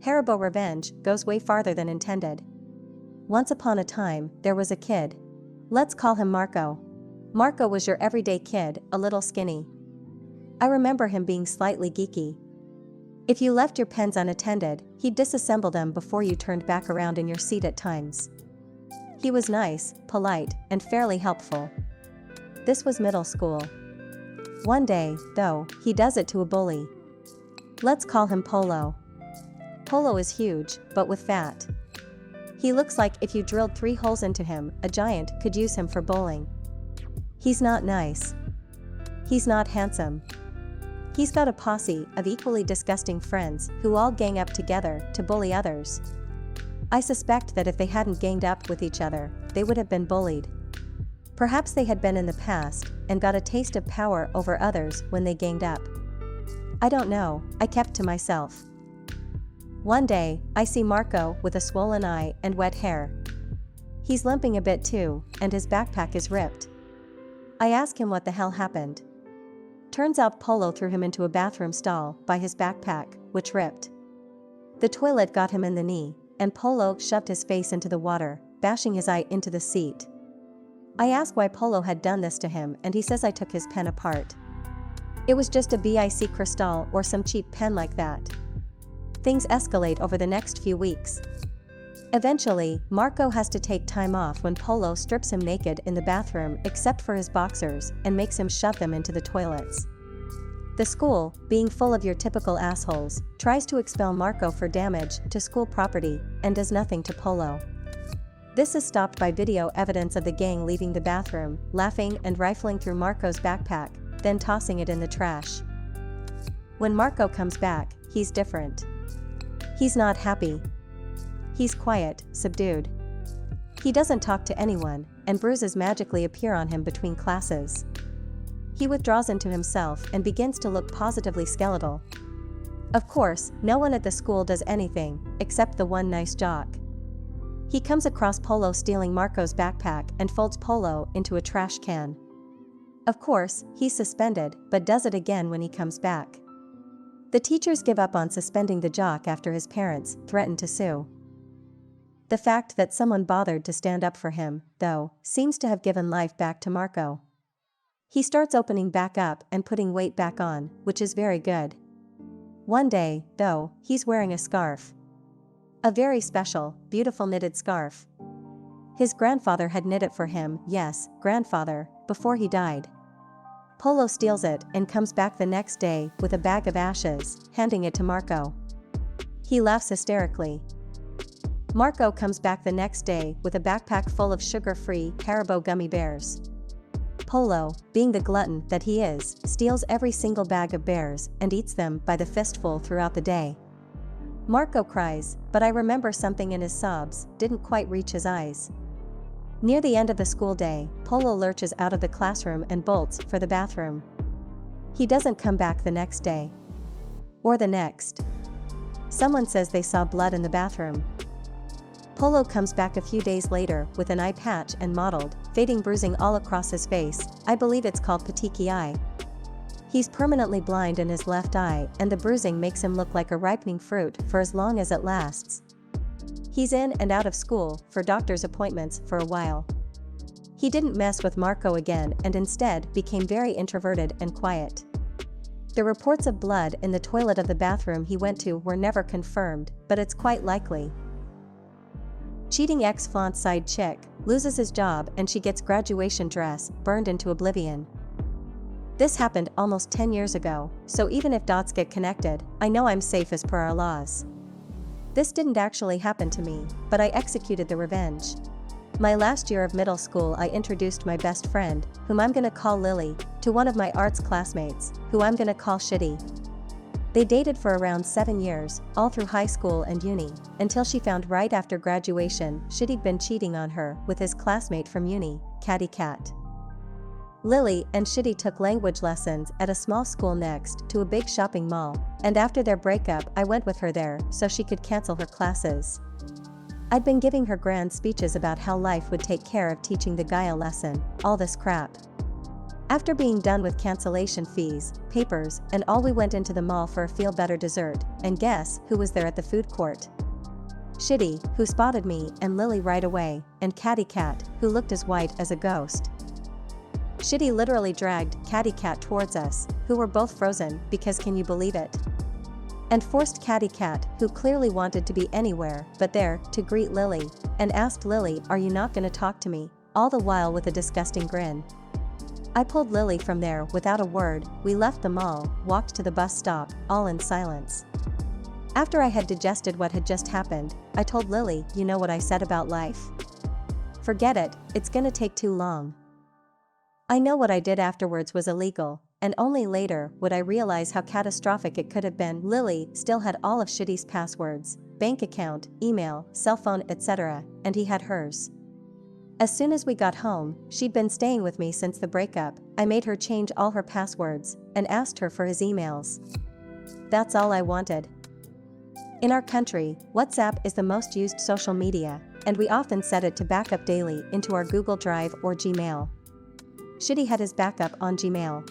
NuclearRevenge goes way farther than intended. Once upon a time, there was a kid. Let's call him Marco. Marco was your everyday kid, a little skinny. I remember him being slightly geeky. If you left your pens unattended, he'd disassemble them before you turned back around in your seat at times. He was nice, polite, and fairly helpful. This was middle school. One day, though, he does it to a bully. Let's call him Polo. Polo is huge, but with fat. He looks like if you drilled 3 holes into him, a giant could use him for bowling. He's not nice. He's not handsome. He's got a posse of equally disgusting friends who all gang up together to bully others. I suspect that if they hadn't ganged up with each other, they would have been bullied. Perhaps they had been in the past and got a taste of power over others when they ganged up. I don't know, I kept to myself. One day, I see Marco with a swollen eye and wet hair. He's limping a bit too, and his backpack is ripped. I ask him what the hell happened. Turns out Polo threw him into a bathroom stall by his backpack, which ripped. The toilet got him in the knee, and Polo shoved his face into the water, bashing his eye into the seat. I ask why Polo had done this to him, and he says I took his pen apart. It was just a BIC Cristal or some cheap pen like that. Things escalate over the next few weeks. Eventually, Marco has to take time off when Polo strips him naked in the bathroom except for his boxers and makes him shove them into the toilets. The school, being full of your typical assholes, tries to expel Marco for damage to school property and does nothing to Polo. This is stopped by video evidence of the gang leaving the bathroom, laughing and rifling through Marco's backpack, then tossing it in the trash. When Marco comes back, he's different. He's not happy. He's quiet, subdued. He doesn't talk to anyone, and bruises magically appear on him between classes. He withdraws into himself and begins to look positively skeletal. Of course, no one at the school does anything, except the one nice jock. He comes across Polo stealing Marco's backpack and folds Polo into a trash can. Of course, he's suspended, but does it again when he comes back. The teachers give up on suspending the jock after his parents threaten to sue. The fact that someone bothered to stand up for him, though, seems to have given life back to Marco. He starts opening back up and putting weight back on, which is very good. One day, though, he's wearing a scarf. A very special, beautiful knitted scarf. His grandfather had knit it for him, yes, grandfather, before he died. Polo steals it and comes back the next day with a bag of ashes, handing it to Marco. He laughs hysterically. Marco comes back the next day with a backpack full of sugar-free Haribo gummy bears. Polo, being the glutton that he is, steals every single bag of bears and eats them by the fistful throughout the day. Marco cries, but I remember something in his sobs didn't quite reach his eyes. Near the end of the school day, Polo lurches out of the classroom and bolts for the bathroom. He doesn't come back the next day. Or the next. Someone says they saw blood in the bathroom. Polo comes back a few days later with an eye patch and mottled, fading bruising all across his face. I believe it's called petechiae eye. He's permanently blind in his left eye, and the bruising makes him look like a ripening fruit for as long as it lasts. He's in and out of school for doctor's appointments for a while. He didn't mess with Marco again and instead became very introverted and quiet. The reports of blood in the toilet of the bathroom he went to were never confirmed, but it's quite likely. Cheating ex-flaunt side chick loses his job and she gets graduation dress burned into oblivion. This happened almost 10 years ago, so even if dots get connected, I know I'm safe as per our laws. This didn't actually happen to me, but I executed the revenge. My last year of middle school, I introduced my best friend, whom I'm gonna call Lily, to one of my arts classmates, who I'm gonna call Shitty. They dated for around 7 years, all through high school and uni, until she found right after graduation Shitty'd been cheating on her with his classmate from uni, Catty Cat. Lily and Shitty took language lessons at a small school next to a big shopping mall, and after their breakup I went with her there so she could cancel her classes. I'd been giving her grand speeches about how life would take care of teaching the guy a lesson, all this crap. After being done with cancellation fees, papers, and all, we went into the mall for a feel-better dessert, and guess who was there at the food court? Shitty, who spotted me and Lily right away, and Catty Cat, who looked as white as a ghost. Shitty literally dragged Catty Cat towards us, who were both frozen because, can you believe it? And forced Catty Cat, who clearly wanted to be anywhere but there, to greet Lily, and asked Lily, "Are you not gonna talk to me?" all the while with a disgusting grin. I pulled Lily from there without a word. We left the mall, walked to the bus stop, all in silence. After I had digested what had just happened, I told Lily, "You know what I said about life? Forget it, it's gonna take too long." I know what I did afterwards was illegal, and only later would I realize how catastrophic it could have been. Lily still had all of Shitty's passwords, bank account, email, cell phone, etc., and he had hers. As soon as we got home, she'd been staying with me since the breakup. I made her change all her passwords and asked her for his emails. That's all I wanted. In our country, WhatsApp is the most used social media, and we often set it to backup daily into our Google Drive or Gmail. Shitty had his backup on Gmail.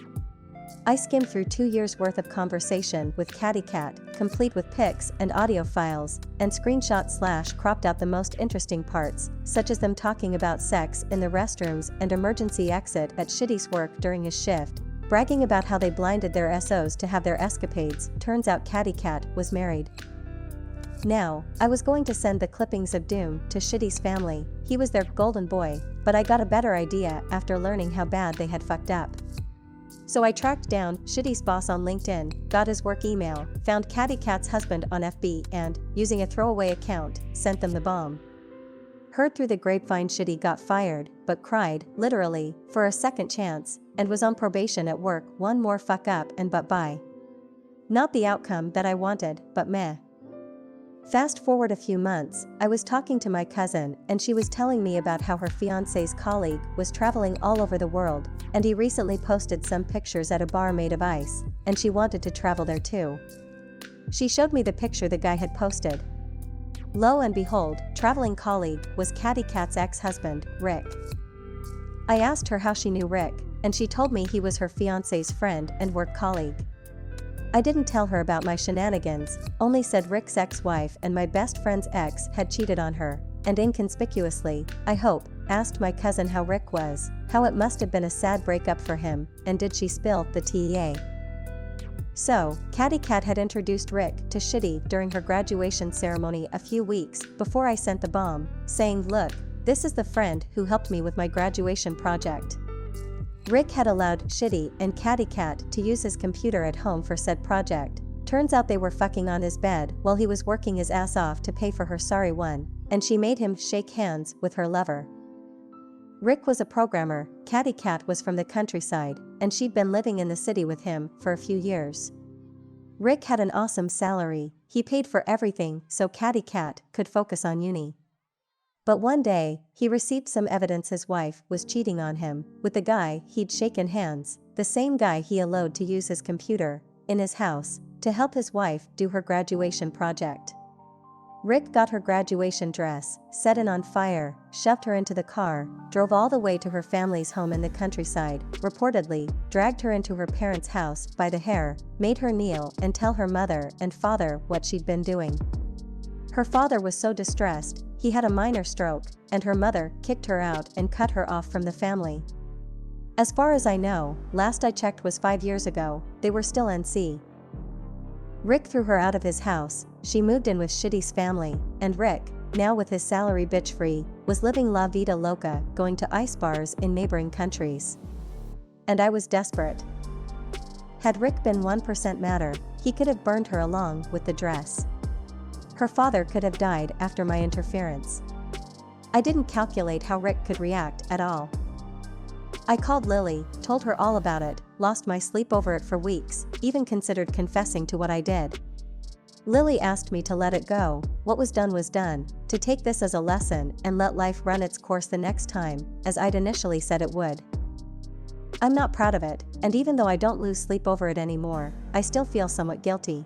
I skimmed through 2 years' worth of conversation with Catty Cat, complete with pics and audio files, and screenshot/cropped out the most interesting parts, such as them talking about sex in the restrooms and emergency exit at Shitty's work during his shift, bragging about how they blinded their SOs to have their escapades. Turns out Catty Cat was married. Now, I was going to send the clippings of doom to Shitty's family. He was their golden boy, but I got a better idea after learning how bad they had fucked up. So I tracked down Shitty's boss on LinkedIn, got his work email, found Catty Cat's husband on FB, and, using a throwaway account, sent them the bomb. Heard through the grapevine Shitty got fired, but cried, literally, for a second chance, and was on probation at work. One more fuck up and bye. Not the outcome that I wanted, but meh. Fast forward a few months, I was talking to my cousin and she was telling me about how her fiancé's colleague was traveling all over the world, and he recently posted some pictures at a bar made of ice, and she wanted to travel there too. She showed me the picture the guy had posted. Lo and behold, traveling colleague was Catty Cat's ex-husband, Rick. I asked her how she knew Rick, and she told me he was her fiancé's friend and work colleague. I didn't tell her about my shenanigans, only said Rick's ex-wife and my best friend's ex had cheated on her, and inconspicuously, I hope, asked my cousin how Rick was, how it must have been a sad breakup for him, and did she spill the tea. So, Catty Cat had introduced Rick to Shitty during her graduation ceremony a few weeks before I sent the bomb, saying, "Look, this is the friend who helped me with my graduation project." Rick had allowed Shitty and Catty Cat to use his computer at home for said project. Turns out they were fucking on his bed while he was working his ass off to pay for her sorry one, and she made him shake hands with her lover. Rick was a programmer, Catty Cat was from the countryside, and she'd been living in the city with him for a few years. Rick had an awesome salary, he paid for everything so Catty Cat could focus on uni. But one day, he received some evidence his wife was cheating on him with the guy he'd shaken hands, the same guy he allowed to use his computer in his house to help his wife do her graduation project. Rick got her graduation dress, set it on fire, shoved her into the car, drove all the way to her family's home in the countryside, reportedly, dragged her into her parents' house by the hair, made her kneel and tell her mother and father what she'd been doing. Her father was so distressed, he had a minor stroke, and her mother kicked her out and cut her off from the family. As far as I know, last I checked was 5 years ago, they were still NC. Rick threw her out of his house, she moved in with Shitty's family, and Rick, now with his salary bitch free, was living la vida loca, going to ice bars in neighboring countries. And I was desperate. Had Rick been 1% madder, he could have burned her along with the dress. Her father could have died after my interference. I didn't calculate how Rick could react at all. I called Lily, told her all about it, lost my sleep over it for weeks, even considered confessing to what I did. Lily asked me to let it go, what was done, to take this as a lesson and let life run its course the next time, as I'd initially said it would. I'm not proud of it, and even though I don't lose sleep over it anymore, I still feel somewhat guilty.